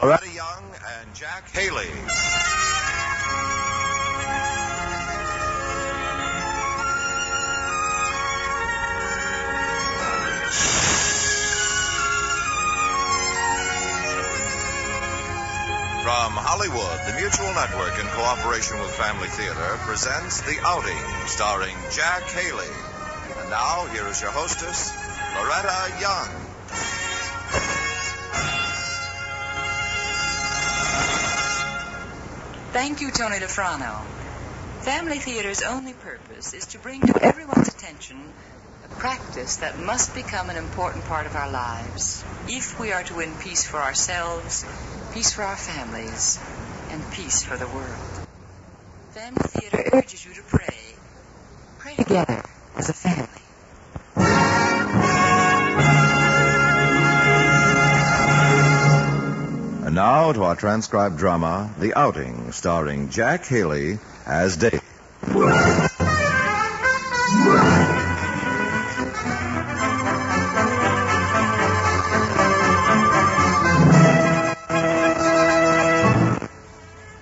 Loretta Young and Jack Haley. From Hollywood, the Mutual Network, in cooperation with Family Theater, presents The Outing, starring Jack Haley. And now, here is your hostess, Loretta Young. Thank you, Tony DeFrano. Family Theater's only purpose is to bring to everyone's attention a practice that must become an important part of our lives if we are to win peace for ourselves, peace for our families, and peace for the world. Family Theater urges you to pray. Pray together as a family. And now to our transcribed drama, The Outing, starring Jack Haley as Dave.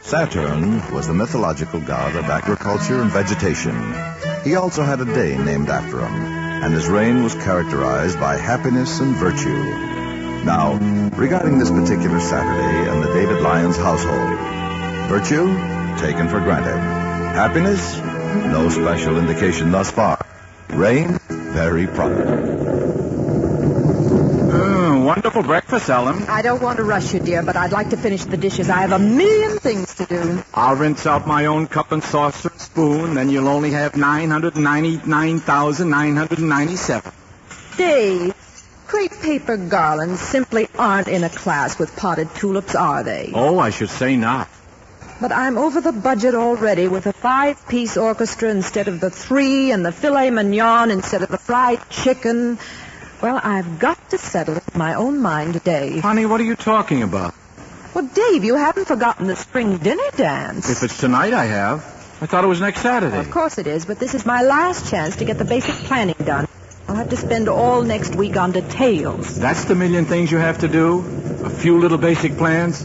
Saturn was the mythological god of agriculture and vegetation. He also had a day named after him, and his reign was characterized by happiness and virtue. Now, regarding this particular Saturday in the David Lyons household, virtue, taken for granted. Happiness, no special indication thus far. Reign, very proper. Wonderful breakfast, Ellen. I don't want to rush you, dear, but I'd like to finish the dishes. I have a million things to do. I'll rinse out my own cup and saucer and spoon, then you'll only have 999,997. Dave, crepe paper garlands simply aren't in a class with potted tulips, are they? Oh, I should say not. But I'm over the budget already with a 5-piece orchestra instead of the 3 and the filet mignon instead of the fried chicken. Well, I've got to settle it in my own mind, Dave. Honey, what are you talking about? Well, Dave, you haven't forgotten the spring dinner dance. If it's tonight, I have. I thought it was next Saturday. Well, of course it is, but this is my last chance to get the basic planning done. I'll have to spend all next week on details. That's the million things you have to do? A few little basic plans?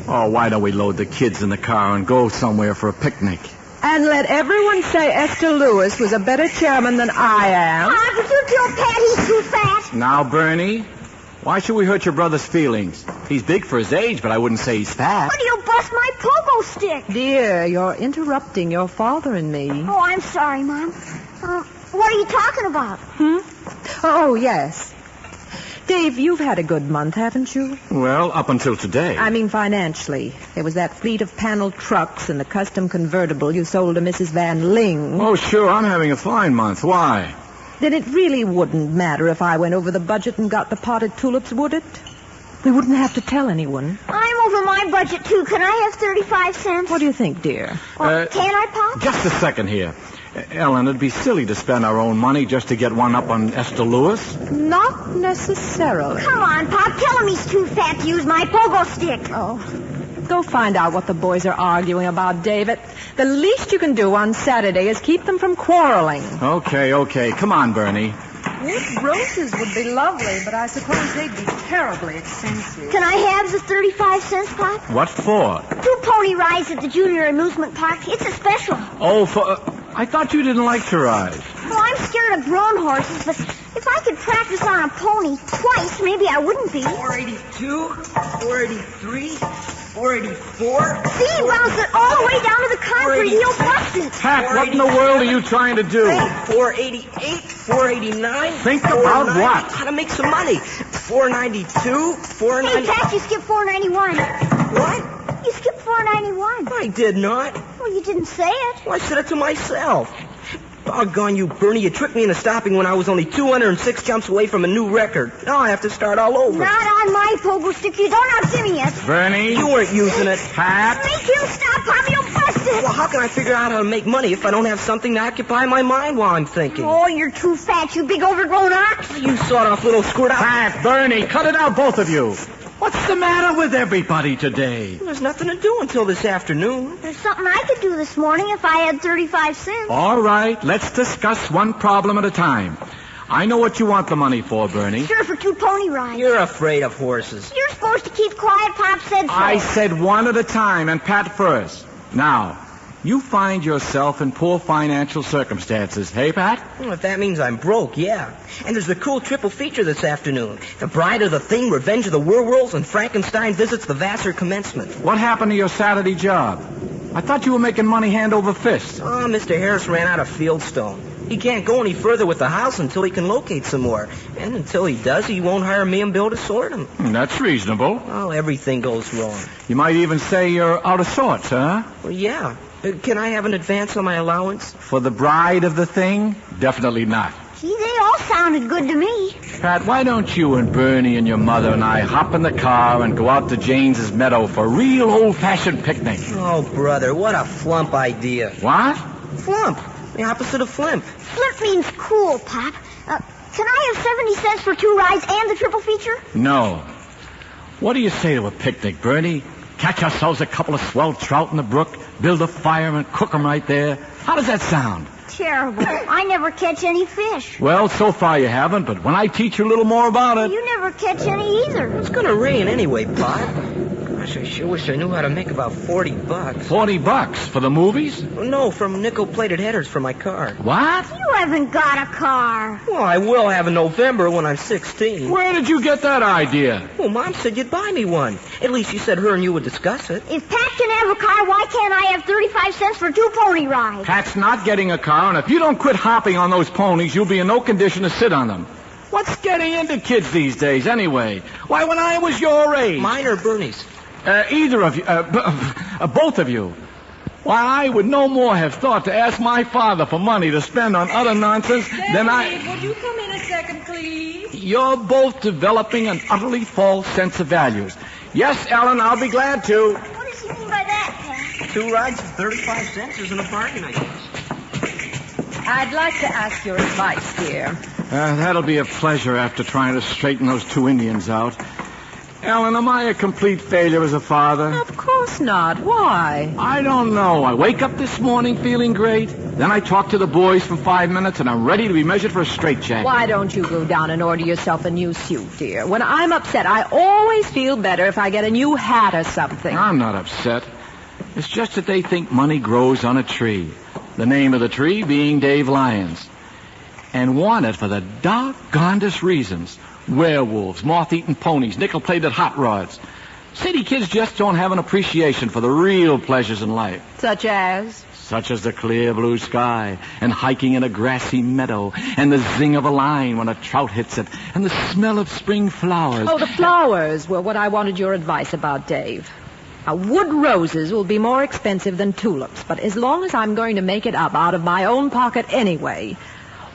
Oh, why don't we load the kids in the car and go somewhere for a picnic? And let everyone say Esther Lewis was a better chairman than I am. Pop, would you tell Pat he's too fat? Now, Bernie, why should we hurt your brother's feelings? He's big for his age, but I wouldn't say he's fat. What do you bust my pogo stick? Dear, you're interrupting your father and me. Oh, I'm sorry, Mom. What are you talking about? Oh, yes. Dave, you've had a good month, haven't you? Well, up until today. I mean financially. There was that fleet of paneled trucks and the custom convertible you sold to Mrs. Van Ling. Oh, sure, I'm having a fine month. Why? Then it really wouldn't matter if I went over the budget and got the potted tulips, would it? We wouldn't have to tell anyone. I'm over my budget, too. Can I have 35 cents? What do you think, dear? Can I, Pop? Just a second here. Ellen, it'd be silly to spend our own money just to get one up on Esther Lewis. Not necessarily. Come on, Pop. Tell him he's too fat to use my pogo stick. Oh, go find out what the boys are arguing about, David. The least you can do on Saturday is keep them from quarreling. Okay. Come on, Bernie. Wood roses would be lovely, but I suppose they'd be terribly expensive. Can I have the 35 cents, Pop? What for? 2 pony rides at the Junior Amusement Park. It's a special. Oh, for... I thought you didn't like to ride. Well, I'm scared of grown horses, but if I could practice on a pony twice, maybe I wouldn't be. 482, 483, 484. See, he bounced it all the way down to the concrete. He'll bust it. Pat, what in the world are you trying to do? 488, 489. Think about what? How to make some money. 492, 490. Hey, Pat, you skipped 491. What? You skipped 491. I did not. Well, you didn't say it. Well, I said it to myself. Doggone you, Bernie. You tricked me into stopping when I was only 206 jumps away from a new record. Now I have to start all over. Not on my pogo stick. You don't outgive me it. Bernie? You weren't using it. Pat? Make him stop, Pop. You'll bust it. Well, how can I figure out how to make money if I don't have something to occupy my mind while I'm thinking? Oh, you're too fat, you big overgrown ox. You sawed-off little squirt out. Pat, Bernie, cut it out, both of you. What's the matter with everybody today? There's nothing to do until this afternoon. There's something I could do this morning if I had 35 cents. All right, let's discuss one problem at a time. I know what you want the money for, Bernie. Sure, for 2 pony rides. You're afraid of horses. You're supposed to keep quiet. Pop said so. I said one at a time, and Pat first. Now, you find yourself in poor financial circumstances. Hey, Pat? Well, if that means I'm broke, yeah. And there's the cool triple feature this afternoon. The Bride of the Thing, Revenge of the Werewolves, and Frankenstein visits the Vassar commencement. What happened to your Saturday job? I thought you were making money hand over fist. Oh, Mr. Harris ran out of fieldstone. He can't go any further with the house until he can locate some more. And until he does, he won't hire me and Bill to sort them. That's reasonable. Well, everything goes wrong. You might even say you're out of sorts, huh? Well, yeah. Can I have an advance on my allowance? For the Bride of the Thing? Definitely not. Gee, they all sounded good to me. Pat, why don't you and Bernie and your mother and I hop in the car and go out to Janes's meadow for a real old-fashioned picnic? Oh, brother, what a flump idea. What? Flump. The opposite of flimp. Flip means cool, Pop. Can I have 70 cents for 2 rides and the triple feature? No. What do you say to a picnic, Bernie? Catch ourselves a couple of swell trout in the brook, build a fire and cook them right there. How does that sound? Terrible. I never catch any fish. Well, so far you haven't, but when I teach you a little more about it... You never catch any either. It's going to rain anyway, Pop. Gosh, I sure wish I knew how to make about $40. $40 for the movies? No, from nickel-plated headers for my car. What? You haven't got a car. Well, I will have in November when I'm 16. Where did you get that idea? Well, Mom said you'd buy me one. At least you said her and you would discuss it. If Pat can have a car, why can't I have 35 cents for 2 pony rides? Pat's not getting a car, and if you don't quit hopping on those ponies, you'll be in no condition to sit on them. What's getting into kids these days, anyway? Why, when I was your age... Mine or Bernie's? Either of you. Both of you. Why, I would no more have thought to ask my father for money to spend on other nonsense than I... Would you come in a second, please? You're both developing an utterly false sense of values. Yes, Ellen, I'll be glad to. What does he mean by that, Pat? 2 rides for 35 cents isn't a bargain, I guess. I'd like to ask your advice, dear. That'll be a pleasure after trying to straighten those 2 Indians out. Ellen, am I a complete failure as a father? Of course not. Why? I don't know. I wake up this morning feeling great. Then I talk to the boys for 5 minutes, and I'm ready to be measured for a straitjacket. Why don't you go down and order yourself a new suit, dear? When I'm upset, I always feel better if I get a new hat or something. I'm not upset. It's just that they think money grows on a tree. The name of the tree being Dave Lyons. And want it for the doggonedest reasons. Werewolves, moth-eaten ponies, nickel-plated hot rods. City kids just don't have an appreciation for the real pleasures in life. Such as? Such as the clear blue sky, and hiking in a grassy meadow, and the zing of a line when a trout hits it, and the smell of spring flowers. Oh, the flowers were what I wanted your advice about, Dave. Now, wood roses will be more expensive than tulips, but as long as I'm going to make it up out of my own pocket anyway...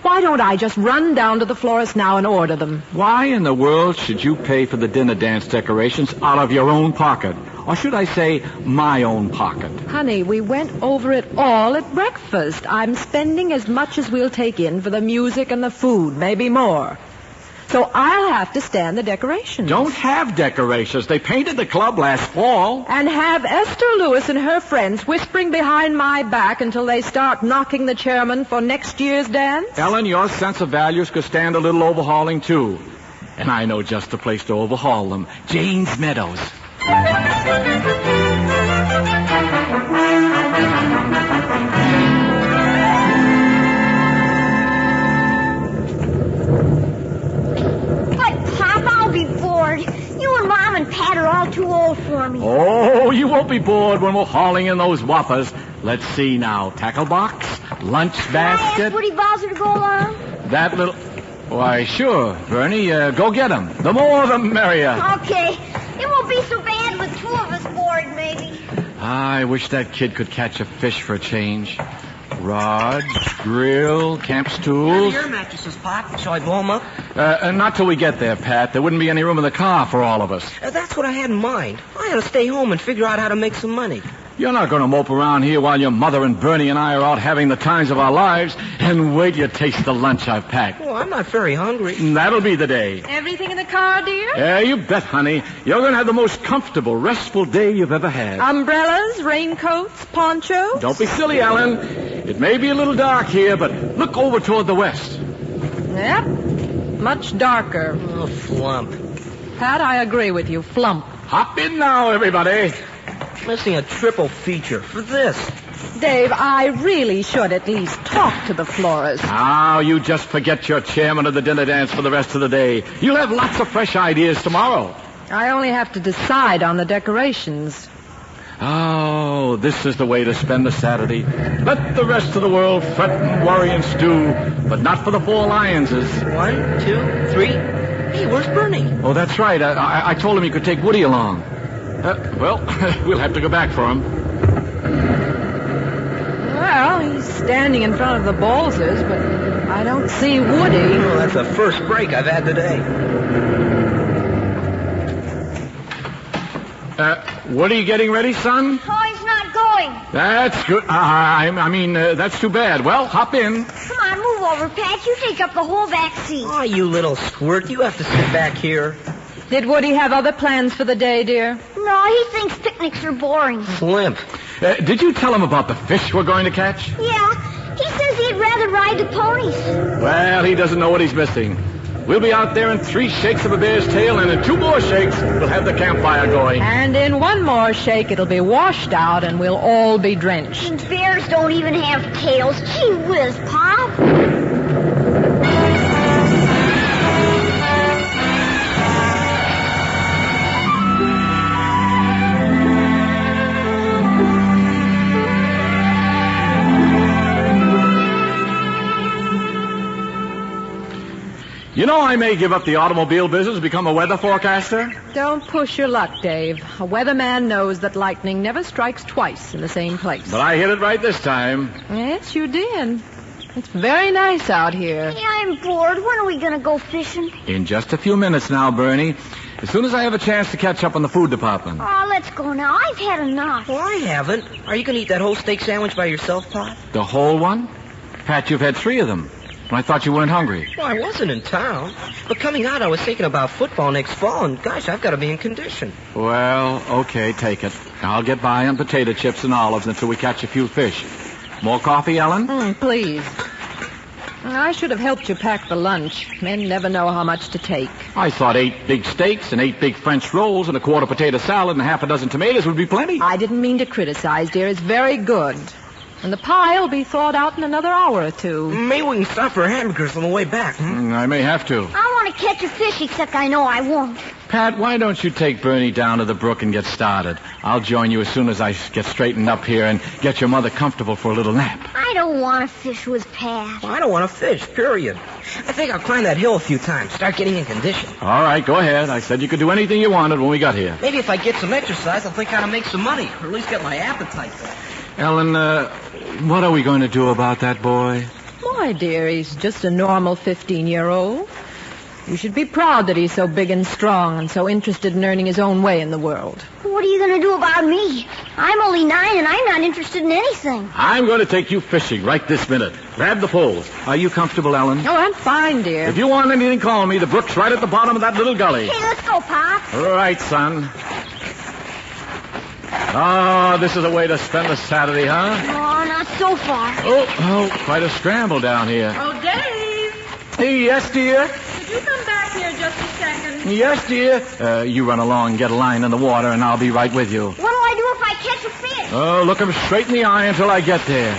Why don't I just run down to the florist now and order them? Why in the world should you pay for the dinner dance decorations out of your own pocket? Or should I say, my own pocket? Honey, we went over it all at breakfast. I'm spending as much as we'll take in for the music and the food, maybe more. So I'll have to stand the decorations. Don't have decorations. They painted the club last fall. And have Esther Lewis and her friends whispering behind my back until they start knocking the chairman for next year's dance? Ellen, your sense of values could stand a little overhauling, too. And I know just the place to overhaul them. Jane's Meadows. You and Mom and Pat are all too old for me. Oh, you won't be bored when we're hauling in those whoppers. Let's see now. Tackle box, lunch basket. Can I ask Woody Bowser to go along? That little... Why, sure, Bernie. Go get him. The more, the merrier. Okay. It won't be so bad with 2 of us bored, maybe. I wish that kid could catch a fish for a change. Rods, grill, camp stools. Your mattresses, Pop. Shall I blow them up? Not till we get there, Pat. There wouldn't be any room in the car for all of us. That's what I had in mind. I ought to stay home and figure out how to make some money. You're not going to mope around here while your mother and Bernie and I are out having the times of our lives. And wait till you taste the lunch I've packed. Well, I'm not very hungry. That'll be the day. Everything in the car, dear? Yeah, you bet, honey. You're going to have the most comfortable, restful day you've ever had. Umbrellas, raincoats, ponchos? Don't be silly, Ellen. It may be a little dark here, but look over toward the west. Yep, Much darker. Oh, flump. Pat, I agree with you. Flump. Hop in now, everybody. Missing a triple feature for this. Dave, I really should at least talk to the florist. Now, you just forget your chairman of the dinner dance for the rest of the day. You'll have lots of fresh ideas tomorrow. I only have to decide on the decorations. Oh, this is the way to spend the Saturday. Let the rest of the world fret and worry and stew, but not for the four Lionses. 1, 2, 3. Hey, where's Bernie? Oh, that's right. I told him he could take Woody along. Well, we'll have to go back for him. Well, he's standing in front of the Bowleses, but I don't see Woody. Oh, that's the first break I've had today. Woody getting ready, son? Oh, he's not going. That's good. That's too bad. Well, hop in. Come on, move over, Pat. You take up the whole back seat. Oh, you little squirt. You have to sit back here. Did Woody have other plans for the day, dear? No, he thinks picnics are boring. Limp. Did you tell him about the fish we're going to catch? Yeah, he says he'd rather ride the ponies. Well, he doesn't know what he's missing. We'll be out there in 3 shakes of a bear's tail, and in 2 more shakes, we'll have the campfire going. And in 1 more shake, it'll be washed out, and we'll all be drenched. And bears don't even have tails. Gee whiz, Pop. You know, I may give up the automobile business and become a weather forecaster. Don't push your luck, Dave. A weatherman knows that lightning never strikes twice in the same place. But I hit it right this time. Yes, you did. It's very nice out here. Yeah, I'm bored. When are we going to go fishing? In just a few minutes now, Bernie. As soon as I have a chance to catch up on the food department. Oh, let's go now. I've had enough. Well, I haven't. Are you going to eat that whole steak sandwich by yourself, Pop? The whole one? Pat, you've had 3 of them. And I thought you weren't hungry. Well, I wasn't in town. But coming out, I was thinking about football next fall, and gosh, I've got to be in condition. Well, okay, take it. I'll get by on potato chips and olives until we catch a few fish. More coffee, Ellen? Please. I should have helped you pack the lunch. Men never know how much to take. I thought 8 big steaks and 8 big French rolls and a quarter potato salad and half a dozen tomatoes would be plenty. I didn't mean to criticize, dear. It's very good. And the pie will be thawed out in another hour or 2. Maybe we can stop for hamburgers on the way back. I may have to. I want to catch a fish, except I know I won't. Pat, why don't you take Bernie down to the brook and get started? I'll join you as soon as I get straightened up here and get your mother comfortable for a little nap. I don't want to fish with Pat. Well, I don't want to fish, period. I think I'll climb that hill a few times, start getting in condition. All right, go ahead. I said you could do anything you wanted when we got here. Maybe if I get some exercise, I'll think how to make some money, or at least get my appetite back. Ellen, what are we going to do about that boy? My dear, he's just a normal 15-year-old. You should be proud that he's so big and strong and so interested in earning his own way in the world. What are you going to do about me? I'm only 9 and I'm not interested in anything. I'm going to take you fishing right this minute. Grab the poles. Are you comfortable, Ellen? Oh, I'm fine, dear. If you want anything, call me. The brook's right at the bottom of that little gully. Hey, let's go, Pop. All right, son. Oh, this is a way to spend a Saturday, huh? Oh, not so far. Oh, quite a scramble down here. Oh, Dave! Hey, yes, dear? Could you come back here just a second? Yes, dear. You run along and get a line in the water, and I'll be right with you. What do I do if I catch a fish? Oh, look him straight in the eye until I get there.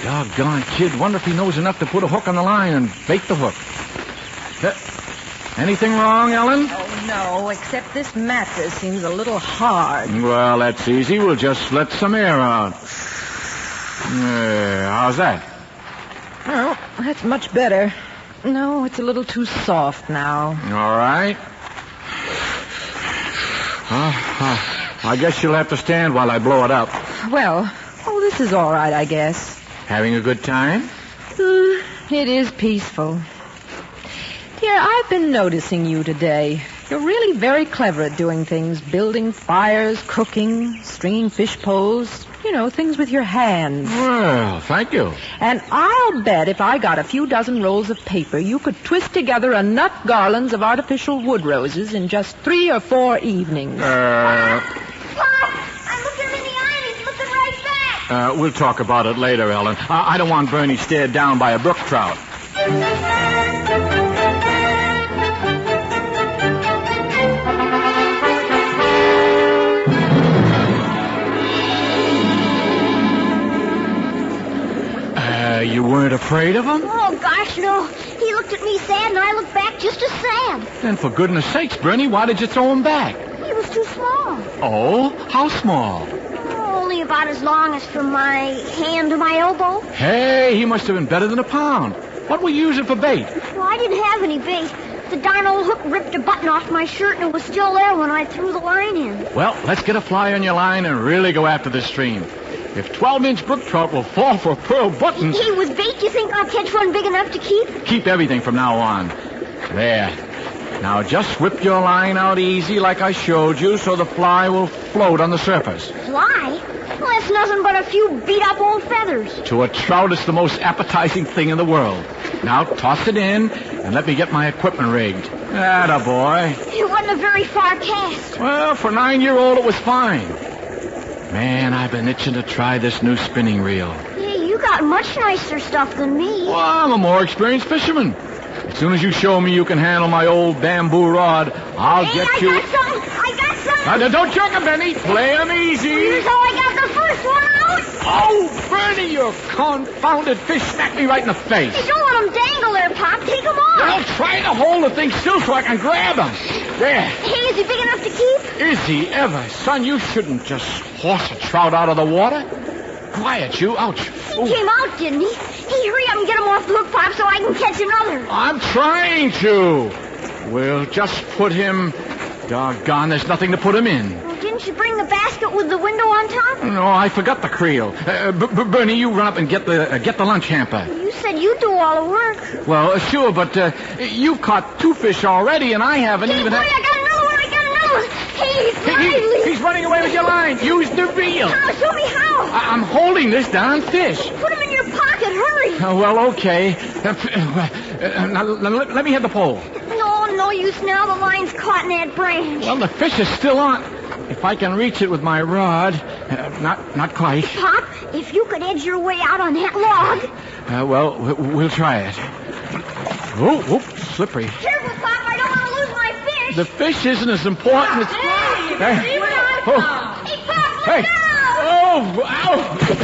Doggone kid. Wonder if he knows enough to put a hook on the line and bait the hook. Anything wrong, Ellen? Oh, no, except this mattress seems a little hard. Well, that's easy. We'll just let some air out. How's that? Oh, that's much better. No, it's a little too soft now. All right. I guess you'll have to stand while I blow it up. Well, this is all right, I guess. Having a good time? It is peaceful. Dear, I've been noticing you today. You're really very clever at doing things. Building fires, cooking, stringing fish poles. You know, things with your hands. Well, thank you. And I'll bet if I got a few dozen rolls of paper, you could twist together enough garlands of artificial wood roses in just 3 or 4 evenings. Pop! I'm looking him in the eye and he's looking right back. We'll talk about it later, Ellen. I don't want Bernie stared down by a brook trout. afraid of him? Oh, gosh, no. He looked at me sad, and I looked back just as sad. Then for goodness sakes, Bernie, why did you throw him back? He was too small. Oh? How small? Only about as long as from my hand to my elbow. Hey, he must have been better than a pound. What were you using for bait? Well, I didn't have any bait. The darn old hook ripped a button off my shirt, and it was still there when I threw the line in. Well, let's get a fly on your line and really go after this stream. If 12-inch brook trout will fall for pearl buttons... Hey, with bait, you think I'll catch one big enough to keep? Keep everything from now on. There. Now just whip your line out easy like I showed you so the fly will float on the surface. Fly? Well, that's nothing but a few beat-up old feathers. To a trout, it's the most appetizing thing in the world. Now toss it in and let me get my equipment rigged. Atta boy. It wasn't a very far cast. Well, for a 9-year-old, it was fine. Man, I've been itching to try this new spinning reel. Hey, you got much nicer stuff than me. Well, I'm a more experienced fisherman. As soon as you show me you can handle my old bamboo rod, I'll get you... I got something. Don't jerk him, Benny. Play him easy. Here's how I got the first one out. Oh, Bernie, you confounded fish smacked me right in the face. Hey, don't let him dangle there, Pop. Take him off. Well, try to hold the thing still so I can grab him. There. Hey, is he big enough to keep? Is he ever? Son, you shouldn't just horse a trout out of the water. Quiet, you. Ouch. He came out, didn't he? Hey, hurry up and get him off the hook, Pop, so I can catch another. I'm trying to. We'll just put him... Doggone, there's nothing to put him in. Well, didn't you bring the basket with the window on top? No, I forgot the creel. Bernie, you run up and get the lunch hamper. You said you'd do all the work. Well, sure, but you've caught 2 fish already, and I haven't Hey, even... boy, I got another one. Hey, he's lively. He's running away with your line. Use the reel. How? Show me how. I'm holding this darn fish. Put him in your pocket. Hurry. Well, okay. Now, let me have the pole. No use now. The line's caught in that branch. Well, the fish is still on. If I can reach it with my rod, not quite. Pop, if you could edge your way out on that log. Well, we'll try it. Oh, slippery. Careful, Pop. I don't want to lose my fish. The fish isn't as important as... Hey, see what I found. Hey, Pop, look Hey! out. Oh, ow!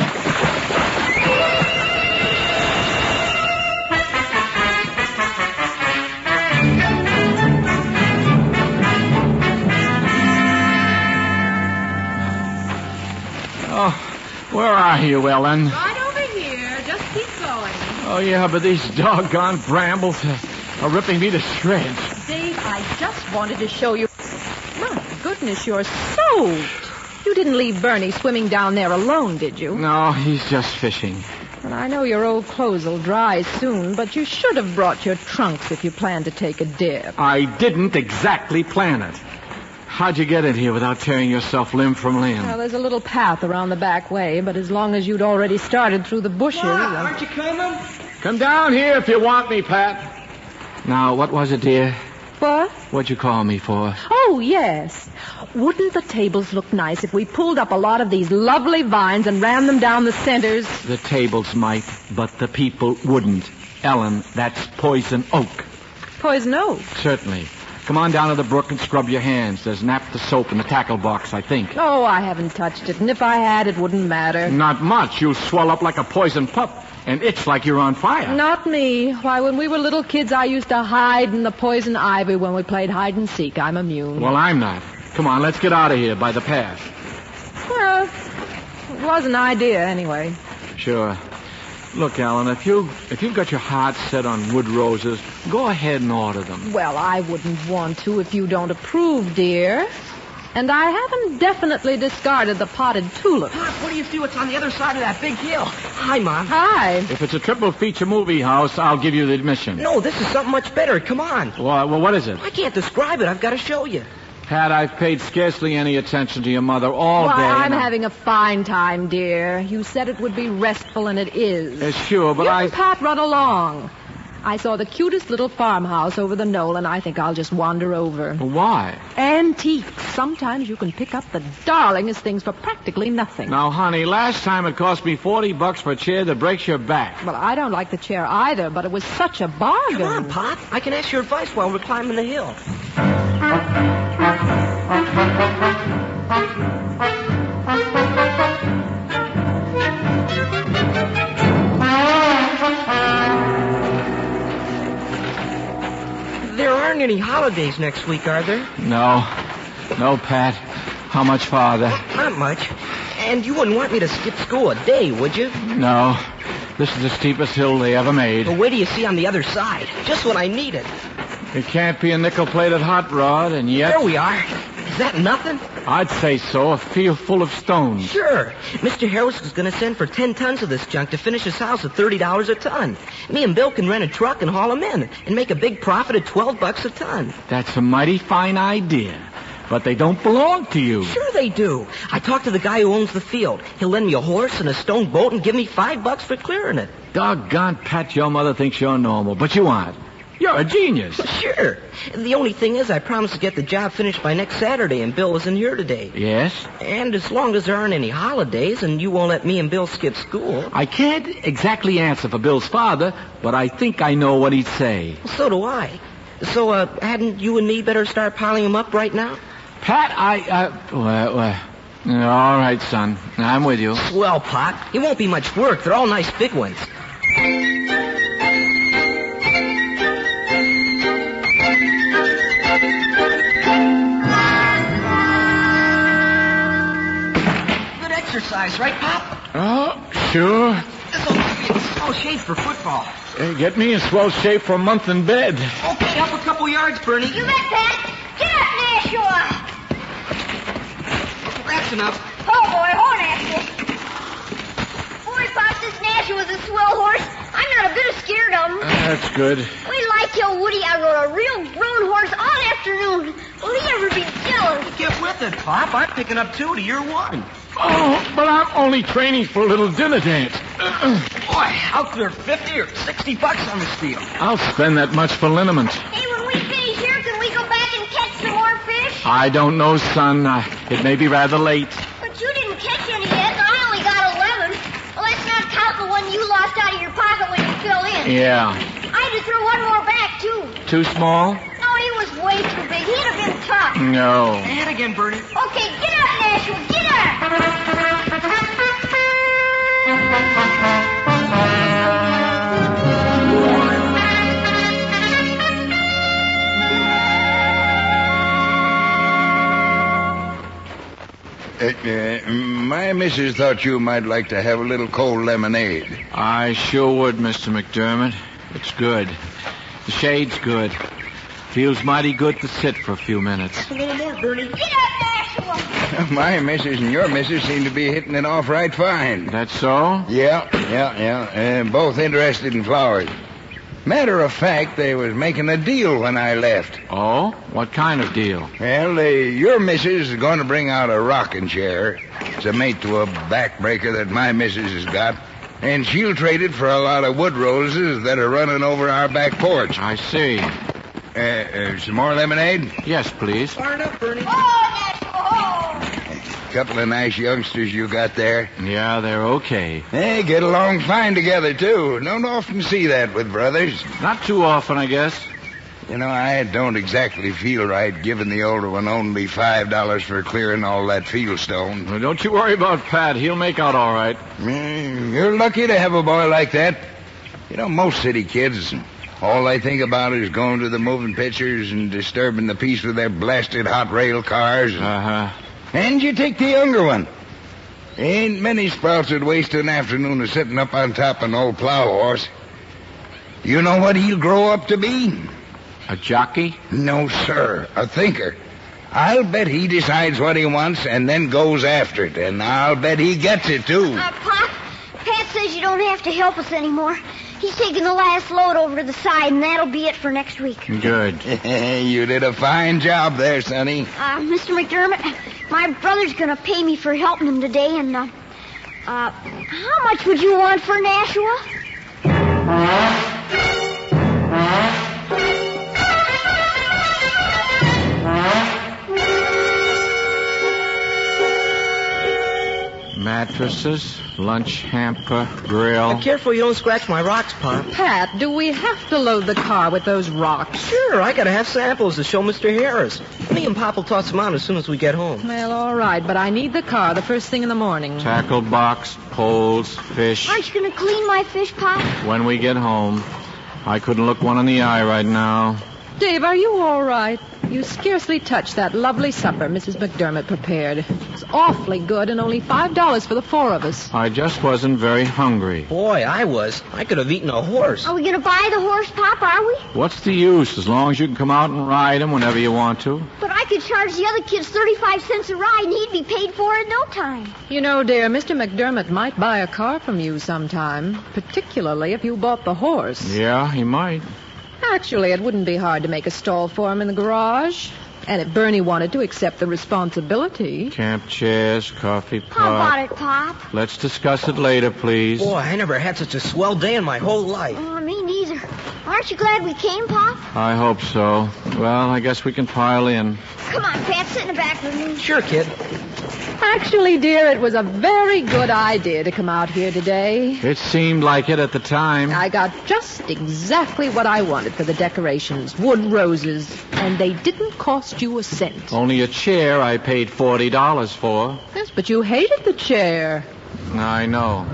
Oh, where are you, Ellen? Right over here. Just keep going. Oh, yeah, but these doggone brambles are ripping me to shreds. Dave, I just wanted to show you. My goodness, you're soaked. You didn't leave Bernie swimming down there alone, did you? No, he's just fishing. Well, I know your old clothes will dry soon, but you should have brought your trunks if you planned to take a dip. I didn't exactly plan it. How'd you get in here without tearing yourself limb from limb? Well, there's a little path around the back way, but as long as you'd already started through the bushes... Aren't you coming? Come down here if you want me, Pat. Now, what was it, dear? What? What'd you call me for? Oh, yes. Wouldn't the tables look nice if we pulled up a lot of these lovely vines and ran them down the centers? The tables might, but the people wouldn't. Ellen, that's poison oak. Poison oak. Certainly. Come on down to the brook and scrub your hands. There's naphtha soap in the tackle box, I think. Oh, I haven't touched it, and if I had, it wouldn't matter. Not much. You'll swell up like a poison pup and itch like you're on fire. Not me. Why, when we were little kids, I used to hide in the poison ivy when we played hide and seek. I'm immune. Well, I'm not. Come on, let's get out of here by the path. Well, it was an idea, anyway. Sure. Look, Alan, if you've got your heart set on wood roses, go ahead and order them. Well, I wouldn't want to if you don't approve, dear. And I haven't definitely discarded the potted tulip. Pop, what do you see what's on the other side of that big hill? Hi, Mom. Hi. If it's a triple feature movie house, I'll give you the admission. No, this is something much better. Come on. Well, what is it? I can't describe it. I've got to show you. Pat, I've paid scarcely any attention to your mother all Why, day. I'm having a fine time, dear. You said it would be restful, and it is. Sure, but you I... and Pat run along. I saw the cutest little farmhouse over the knoll, and I think I'll just wander over. Why? Antiques. Sometimes you can pick up the darlingest things for practically nothing. Now, honey, last time it cost me $40 for a chair that breaks your back. Well, I don't like the chair either, but it was such a bargain. Come on, Pop. I can ask your advice while we're climbing the hill. aren't any holidays next week, are there? No, Pat. How much farther? Not much. And you wouldn't want me to skip school a day, would you? No. This is the steepest hill they ever made. Well, where do you see on the other side? Just what I needed. It can't be a nickel-plated hot rod, and yet... There we are. Is that nothing? I'd say so. A field full of stones. Sure. Mr. Harris is going to send for 10 tons of this junk to finish his house at $30 a ton. Me and Bill can rent a truck and haul them in and make a big profit at $12 a ton. That's a mighty fine idea. But they don't belong to you. Sure they do. I talked to the guy who owns the field. He'll lend me a horse and a stone boat and give me $5 for clearing it. Doggone, Pat, your mother thinks you're normal, but you aren't. You're a genius. Well, sure. The only thing is I promised to get the job finished by next Saturday, and Bill isn't here today. Yes? And as long as there aren't any holidays and you won't let me and Bill skip school... I can't exactly answer for Bill's father, but I think I know what he'd say. Well, so do I. So, hadn't you and me better start piling them up right now? Pat, all right, son. I'm with you. Swell, Pop. It won't be much work. They're all nice big ones. Good exercise, right, Pop? Oh, sure. This'll keep you in swell shape for football. Get me in swell shape for a month in bed. Okay, up a couple yards, Bernie. You bet, Pat. Get up, Nashua. That's enough. Oh, boy, hold Nashua. Boy, Pop, this Nashua's a swell horse. I'm not a bit scared of him. That's good. Wait till I tell Woody I rode a real grown horse all afternoon. Will he ever be jealous? Get with it, Pop. I'm picking up 2 to your 1. Oh, but I'm only training for a little dinner dance. Boy, I'll clear 50 or $60 on this deal. I'll spend that much for liniment. Hey, when we finish here, can we go back and catch some more fish? I don't know, son. It may be rather late. But you didn't catch any yet, and I only got 11. Well, let's not count the one you lost out of your pocket when you fell in. Yeah. I had to throw one more back, too. Too small? No, he was way too big. He'd have been tough. No. And again, Bernie. Okay, get up, Nashua. Get My missus thought you might like to have a little cold lemonade. I sure would, Mr. McDermott. It's good. The shade's good. Feels mighty good to sit for a few minutes. A little more, Bernie. up, Nashua. My missus and your missus seem to be hitting it off right fine. That so? Yeah. Both interested in flowers. Matter of fact, they was making a deal when I left. Oh? What kind of deal? Well, your missus is going to bring out a rocking chair. It's a mate to a backbreaker that my missus has got. And she'll trade it for a lot of wood roses that are running over our back porch. I see. Some more lemonade? Yes, please. Far enough, Bernie. Oh, Nashua. Couple of nice youngsters you got there. Yeah, they're okay. They get along fine together, too. Don't often see that with brothers. Not too often, I guess. You know, I don't exactly feel right giving the older one only $5 for clearing all that fieldstone. Well, don't you worry about Pat. He'll make out all right. You're lucky to have a boy like that. You know, most city kids, all they think about is going to the moving pictures and disturbing the peace with their blasted hot rail cars. Uh-huh. And you take the younger one. Ain't many sprouts would waste an afternoon of sitting up on top of an old plow horse. You know what he'll grow up to be? A jockey? No, sir. A thinker. I'll bet he decides what he wants and then goes after it. And I'll bet he gets it, too. Pop, Pat says you don't have to help us anymore. He's taking the last load over to the side, and that'll be it for next week. Good. You did a fine job there, Sonny. Mr. McDermott, my brother's going to pay me for helping him today, and, how much would you want for Nashua? Mattresses, lunch hamper, grill. Careful you don't scratch my rocks, Pop. Pat, do we have to load the car with those rocks? Sure, I gotta have samples to show Mr. Harris. Me and Pop will toss them out as soon as we get home. Well, all right, but I need the car the first thing in the morning. Tackle box, poles, fish. Aren't you going to clean my fish, Pop? When we get home. I couldn't look one in the eye right now. Dave, are you all right? You scarcely touched that lovely supper Mrs. McDermott prepared. It was awfully good and only $5 for the four of us. I just wasn't very hungry. Boy, I was. I could have eaten a horse. Are we going to buy the horse, Pop, are we? What's the use, as long as you can come out and ride him whenever you want to? But I could charge the other kids 35 cents a ride, and he'd be paid for in no time. You know, dear, Mr. McDermott might buy a car from you sometime, particularly if you bought the horse. Yeah, he might. Actually, it wouldn't be hard to make a stall for him in the garage. And if Bernie wanted to accept the responsibility... Camp chairs, coffee pot. How about it, Pop? Let's discuss it later, please. Boy, I never had such a swell day in my whole life. Oh, me neither. Aren't you glad we came, Pop? I hope so. Well, I guess we can pile in. Come on, Pat, sit in the back with me. Sure, kid. Actually, dear, it was a very good idea to come out here today. It seemed like it at the time. I got just exactly what I wanted for the decorations. Wood roses. And they didn't cost you a cent. Only a chair I paid $40 for. Yes, but you hated the chair. I know.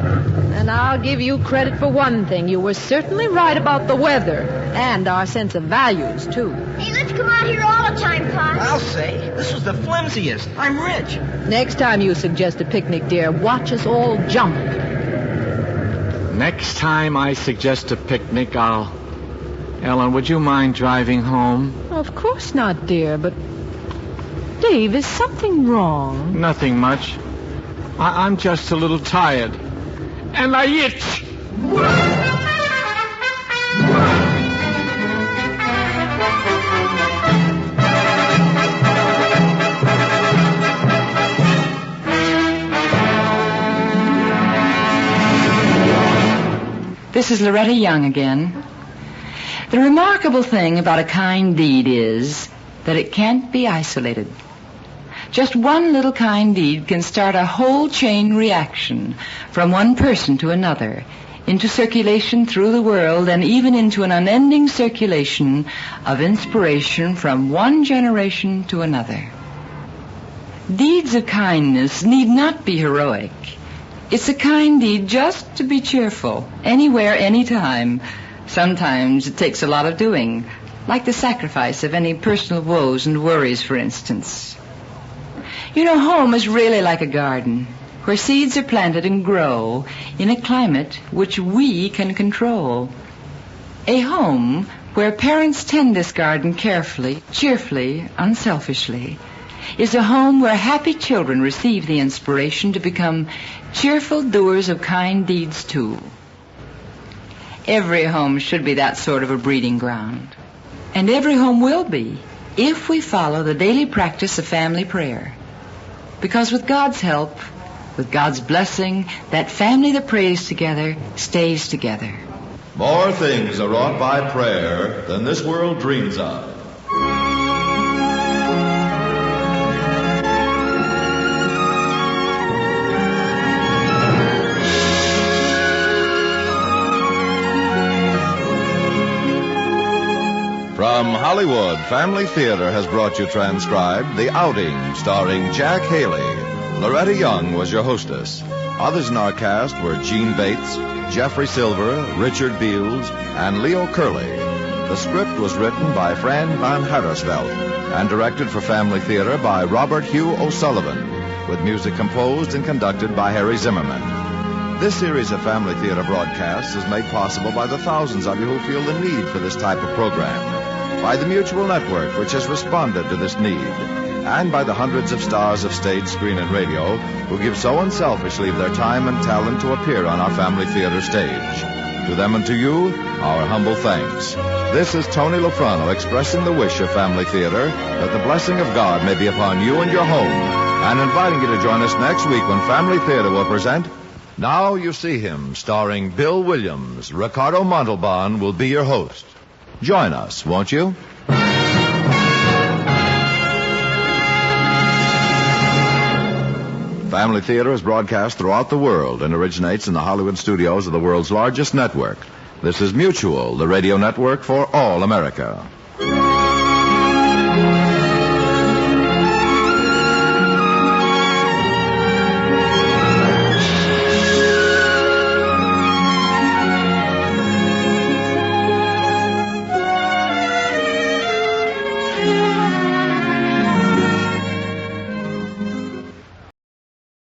And I'll give you credit for one thing. You were certainly right about the weather. And our sense of values, too. Hey, let's come out here all the time, Pop. I'll say, this was the flimsiest. I'm rich. Next time you suggest a picnic, dear, watch us all jump. Next time I suggest a picnic, Ellen, would you mind driving home? Of course not, dear, but... Dave, is something wrong? Nothing much. I'm just a little tired. And I itch. This is Loretta Young again. The remarkable thing about a kind deed is that it can't be isolated. Just one little kind deed can start a whole chain reaction from one person to another, into circulation through the world, and even into an unending circulation of inspiration from one generation to another. Deeds of kindness need not be heroic. It's a kind deed just to be cheerful, anywhere, anytime. Sometimes it takes a lot of doing, like the sacrifice of any personal woes and worries, for instance. You know, home is really like a garden, where seeds are planted and grow in a climate which we can control. A home where parents tend this garden carefully, cheerfully, unselfishly, is a home where happy children receive the inspiration to become cheerful doers of kind deeds, too. Every home should be that sort of a breeding ground. And every home will be, if we follow the daily practice of family prayer. Because with God's help, with God's blessing, that family that prays together stays together. More things are wrought by prayer than this world dreams of. From Hollywood, Family Theater has brought you transcribed The Outing, starring Jack Haley. Loretta Young was your hostess. Others in our cast were Gene Bates, Jeffrey Silver, Richard Beals, and Leo Curley. The script was written by Fran van Hadersveld and directed for Family Theater by Robert Hugh O'Sullivan, with music composed and conducted by Harry Zimmerman. This series of Family Theater broadcasts is made possible by the thousands of you who feel the need for this type of program, by the Mutual Network, which has responded to this need, and by the hundreds of stars of stage, screen, and radio who give so unselfishly of their time and talent to appear on our Family Theater stage. To them and to you, our humble thanks. This is Tony Lofrano expressing the wish of Family Theater that the blessing of God may be upon you and your home, and inviting you to join us next week when Family Theater will present Now You See Him, starring Bill Williams. Ricardo Montalban will be your host. Join us, won't you? Family Theater is broadcast throughout the world and originates in the Hollywood studios of the world's largest network. This is Mutual, the radio network for all America.